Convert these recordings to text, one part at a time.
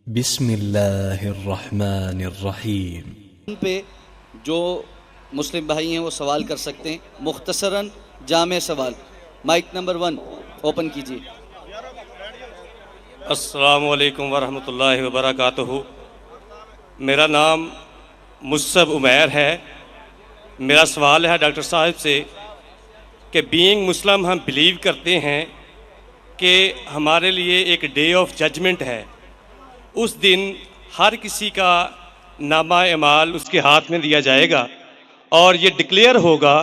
بسم اللہ الرحمن الرحیم۔ ان پہ جو مسلم بھائی ہیں وہ سوال کر سکتے ہیں، مختصراً جامع سوال۔ مائک نمبر 1 اوپن کیجیے۔ السلام علیکم ورحمۃ اللہ وبرکاتہ۔ میرا نام مصعب عمیر ہے۔ میرا سوال ہے ڈاکٹر صاحب سے کہ بینگ مسلم ہم بلیو کرتے ہیں کہ ہمارے لیے ایک ڈے آف ججمنٹ ہے۔ اس دن ہر کسی کا نامہ اعمال اس کے ہاتھ میں دیا جائے گا اور یہ ڈکلیئر ہوگا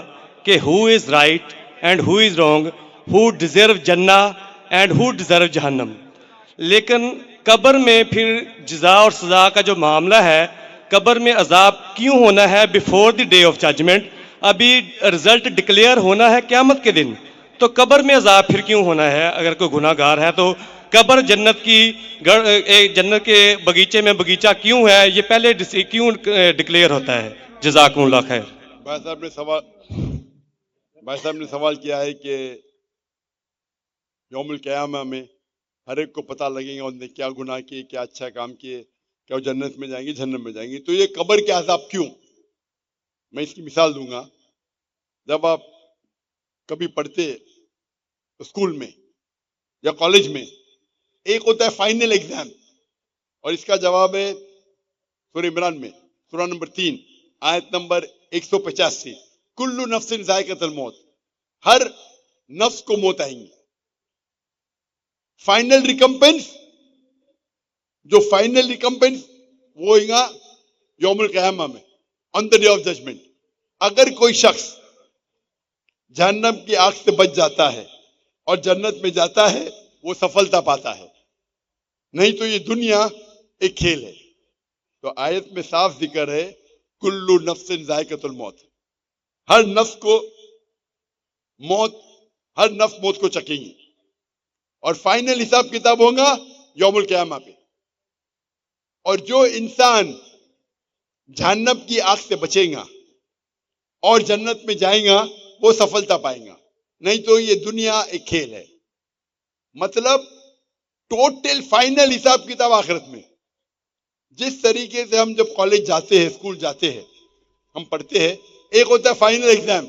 کہ who is right and who is wrong, who deserve جنہ اینڈ ہو ڈیزرو جہنم۔ لیکن قبر میں پھر جزا اور سزا کا جو معاملہ ہے، قبر میں عذاب کیوں ہونا ہے before the day of judgment? ابھی رزلٹ ڈکلیئر ہونا ہے قیامت کے دن، تو قبر میں عذاب پھر کیوں ہونا ہے؟ اگر کوئی گناہ گار ہے تو قبر جنت کے بغیچے میں بغیچہ کیوں ہے؟ یہ پہلے کیوں ڈکلیئر ہوتا ہے؟ جزاکم اللہ خیر۔ بھائی صاحب نے سوال کیا ہے کہ یوم القیامہ میں ہر ایک کو پتہ لگے گا انہوں نے کیا گناہ کیے، کیا اچھا کام کیے، کیا وہ جنت میں جائیں گے جہنم میں جائیں گے، تو یہ قبر کے عذاب کیوں؟ میں اس کی مثال دوں گا۔ جب آپ کبھی پڑھتے اسکول میں یا کالج میں، ایک ہوتا ہے فائنل ایگزام، اور اس کا جواب ہے سورہ عمران میں سورہ نمبر 3 آیت نمبر 185، کل نفس ذائقۃ الموت، ہر نفس کو موت آئیں گی۔ فائنل ریکمپنس، جو فائنل ریکمپنس وہ ہوئے گا یوم القیامہ میں، آن دا ڈے آف ججمنٹ۔ اگر کوئی شخص جہنم کی آگ سے بچ جاتا ہے اور جنت میں جاتا ہے، وہ سفلتا پاتا ہے، نہیں تو یہ دنیا ایک کھیل ہے۔ تو آیت میں صاف ذکر ہے کل نفس ذائقۃ الموت، ہر نفس کو موت، ہر نفس موت کو چکیں گی، اور فائنل حساب کتاب ہوگا یوم القیامہ پہ۔ اور جو انسان جہنم کی آگ سے بچے گا اور جنت میں جائیں گا، وہ سفلتا پائیں گا، نہیں تو یہ دنیا ایک کھیل ہے۔ مطلب ٹوٹل فائنل حساب کتاب آخرت میں۔ جس طریقے سے ہم جب کالج جاتے ہیں، اسکول جاتے ہیں، ہم پڑھتے ہیں، ایک ہوتا ہے فائنل ایگزام،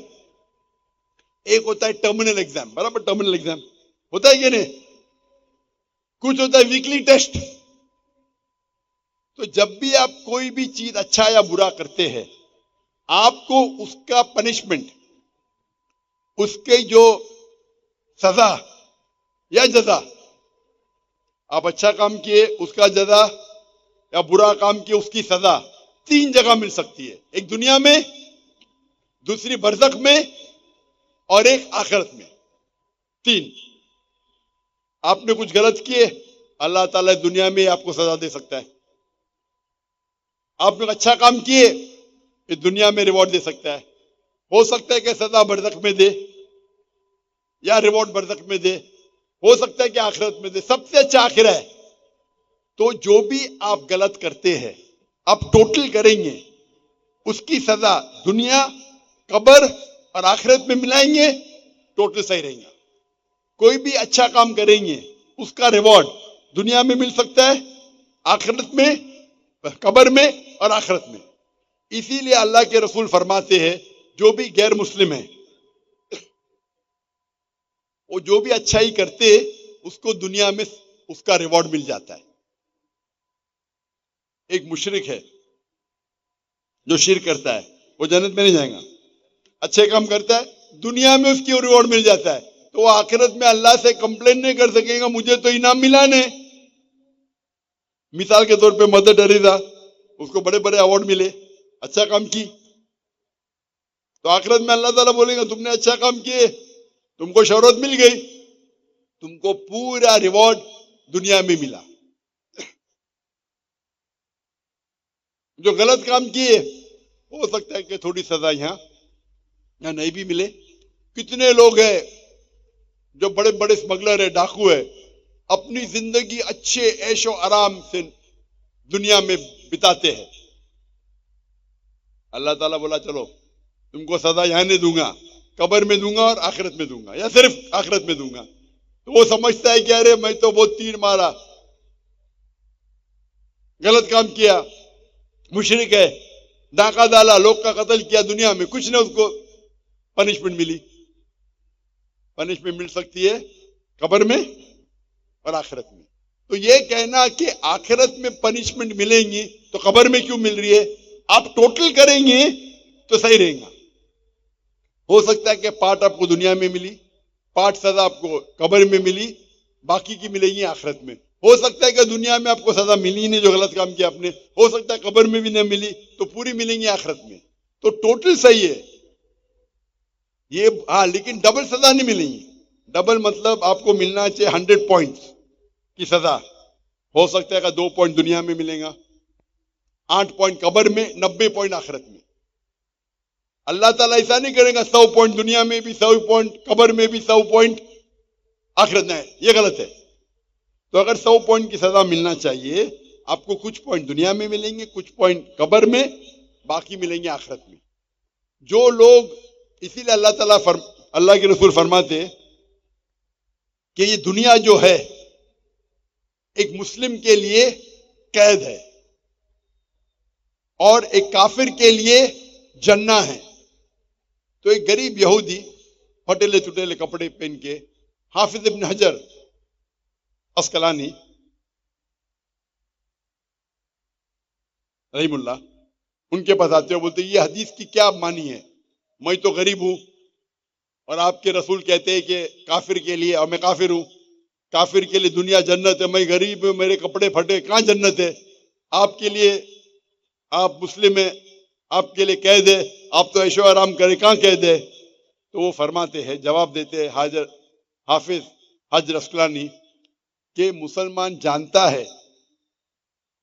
ایک ہوتا ہے ٹرمینل ایگزام، برابر؟ ٹرمینل ایگزام ہوتا ہے کہ نہیں؟ کچھ ہوتا ہے ویکلی ٹیسٹ۔ تو جب بھی آپ کوئی بھی چیز اچھا یا برا کرتے ہیں، آپ کو اس کا پنشمنٹ، اس کے جو سزا یا جزا، آپ اچھا کام کیے اس کا جزا یا برا کام کیے اس کی سزا، 3 جگہ مل سکتی ہے، ایک دنیا میں، دوسری برزخ میں، اور ایک آخرت میں۔ 3۔ آپ نے کچھ غلط کیے، اللہ تعالیٰ دنیا میں آپ کو سزا دے سکتا ہے۔ آپ نے اچھا کام کیے، یہ دنیا میں ریوارڈ دے سکتا ہے۔ ہو سکتا ہے کہ سزا برزخ میں دے یا ریوارڈ برزخ میں دے، ہو سکتا ہے کہ آخرت میں دے، سب سے اچھا آخرہ ہے۔ تو جو بھی آپ غلط کرتے ہیں، آپ ٹوٹل کریں گے، اس کی سزا دنیا، قبر اور آخرت میں ملائیں گے، ٹوٹل صحیح رہیں گا۔ کوئی بھی اچھا کام کریں گے، اس کا ریوارڈ دنیا میں مل سکتا ہے، آخرت میں، قبر میں اور آخرت میں۔ اسی لیے اللہ کے رسول فرماتے ہیں جو بھی غیر مسلم ہیں، وہ جو بھی اچھائی کرتے اس کو دنیا میں اس کا ریوارڈ مل جاتا ہے۔ ایک مشرک ہے جو شرک کرتا ہے، وہ جنت میں نہیں جائے گا۔ اچھے کام کرتا ہے، دنیا میں اس کی ریوارڈ مل جاتا ہے، تو وہ آخرت میں اللہ سے کمپلین نہیں کر سکے گا مجھے تو انعام ملا نہیں۔ مثال کے طور پہ مدر ٹریسا، اس کو بڑے بڑے ایوارڈ ملے، اچھا کام کی، تو آخرت میں اللہ تعالیٰ بولے گا تم نے اچھا کام کیے، تم کو شہرت مل گئی، تم کو پورا ریوارڈ دنیا میں ملا۔ جو غلط کام کیے، ہو سکتا ہے کہ تھوڑی سزا یہاں نہیں بھی ملے۔ کتنے لوگ ہیں جو بڑے بڑے اسمگلر ہیں، ڈاکو ہے، اپنی زندگی اچھے عیش و آرام سے دنیا میں بتاتے ہیں، اللہ تعالیٰ بولا چلو تم کو سزا یہاں نہیں دوں گا، قبر میں دوں گا اور آخرت میں دوں گا، یا صرف آخرت میں دوں گا۔ تو وہ سمجھتا ہے کہ ارے میں تو بہت تیر مارا، غلط کام کیا, مشرک ہے, ڈاکہ ڈالا, لوگ کا قتل کیا, دنیا میں کچھ نہ اس کو پنشمنٹ ملی. پنشمنٹ مل سکتی ہے قبر میں اور آخرت میں. تو یہ کہنا کہ آخرت میں پنشمنٹ ملیں گی تو قبر میں کیوں مل رہی ہے, آپ ٹوٹل کریں گے تو صحیح رہے گا. ہو سکتا ہے کہ پارٹ آپ کو دنیا میں ملی, پارٹ سزا آپ کو قبر میں ملی, باقی کی ملے گی آخرت میں. ہو سکتا ہے کہ دنیا میں آپ کو سزا ملی نہیں جو غلط کام کیا آپ نے, ہو سکتا ہے قبر میں بھی نہ ملی تو پوری ملیں گی آخرت میں. تو ٹوٹل صحیح ہے یہ, ہاں, لیکن ڈبل سزا نہیں ملیں گی. ڈبل مطلب آپ کو ملنا چاہیے 100 پوائنٹس کی سزا. ہو سکتا ہے کہ 2 پوائنٹ دنیا میں ملیں گا, 8 پوائنٹ قبر میں, 90 پوائنٹ آخرت میں. اللہ تعالیٰ ایسا نہیں کرے گا 100 پوائنٹ دنیا میں بھی, 100 پوائنٹ قبر میں بھی, 100 پوائنٹ آخرت میں. یہ غلط ہے. تو اگر 100 پوائنٹ کی سزا ملنا چاہیے, آپ کو کچھ پوائنٹ دنیا میں ملیں گے, کچھ پوائنٹ قبر میں, باقی ملیں گے آخرت میں. جو لوگ, اسی لیے اللہ کے رسول فرماتے کہ یہ دنیا جو ہے ایک مسلم کے لیے قید ہے اور ایک کافر کے لیے جنہ ہے. تو ایک غریب یہودی پھٹیلے چٹیلے کپڑے پہن کے, حافظ ابن حجر اسقلانی رحم اللہ, ان کے پاس آتے ہیں, بولتے یہ حدیث کی کیا معنی ہے, میں تو غریب ہوں اور آپ کے رسول کہتے ہیں کہ کافر کے لیے, اور میں کافر ہوں, کافر کے لیے دنیا جنت ہے, میں غریب ہوں, میرے کپڑے پھٹے, کہاں جنت ہے؟ آپ کے لیے, آپ مسلم ہیں, آپ کے لیے قید ہے, آپ تو عیش و آرام کریں, کہاں قید ہے؟ تو وہ فرماتے ہیں, جواب دیتے ہیں حافظ حجر اسقلانی کہ مسلمان جانتا ہے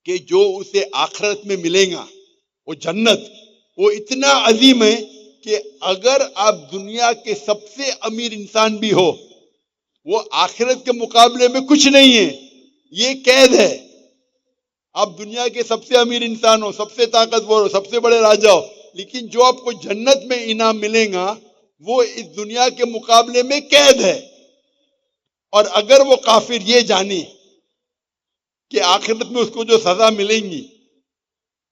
کہ جو اسے آخرت میں ملے گا وہ جنت, وہ اتنا عظیم ہے کہ اگر آپ دنیا کے سب سے امیر انسان بھی ہو, وہ آخرت کے مقابلے میں کچھ نہیں ہے, یہ قید ہے. آپ دنیا کے سب سے امیر انسان ہو, سب سے طاقتور ہو, سب سے بڑے راجا ہو, لیکن جو آپ کو جنت میں انعام ملے گا وہ اس دنیا کے مقابلے میں قید ہے. اور اگر وہ کافر یہ جانے کہ آخرت میں اس کو جو سزا ملیں گی,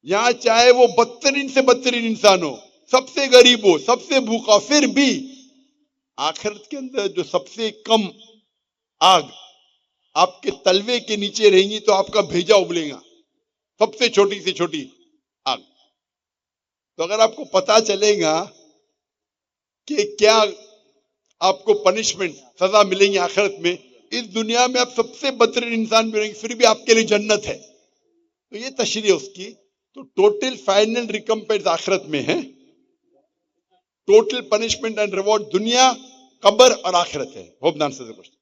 یہاں چاہے وہ بدترین سے بدترین انسان ہو, سب سے غریب ہو, سب سے بھوکا, پھر بھی آخرت کے اندر جو سب سے کم آگ آپ کے تلوے کے نیچے رہیں گی تو آپ کا بھیجا ابلے گا, سب سے چھوٹی آگ. تو اگر آپ کو پتا چلے گا کہ کیا آپ کو پنشمنٹ سزا ملیں گی آخرت میں, اس دنیا میں آپ سب سے بدترین انسان بھی رہیں گے, پھر بھی آپ کے لیے جنت ہے, تو یہ تشریح اس کی. تو ٹوٹل فائنل ریکمپنس آخرت میں ہے, ٹوٹل پنشمنٹ اینڈ ریوارڈ دنیا, قبر اور آخرت ہے. ہوپ نہ آنسر دی کوسچن.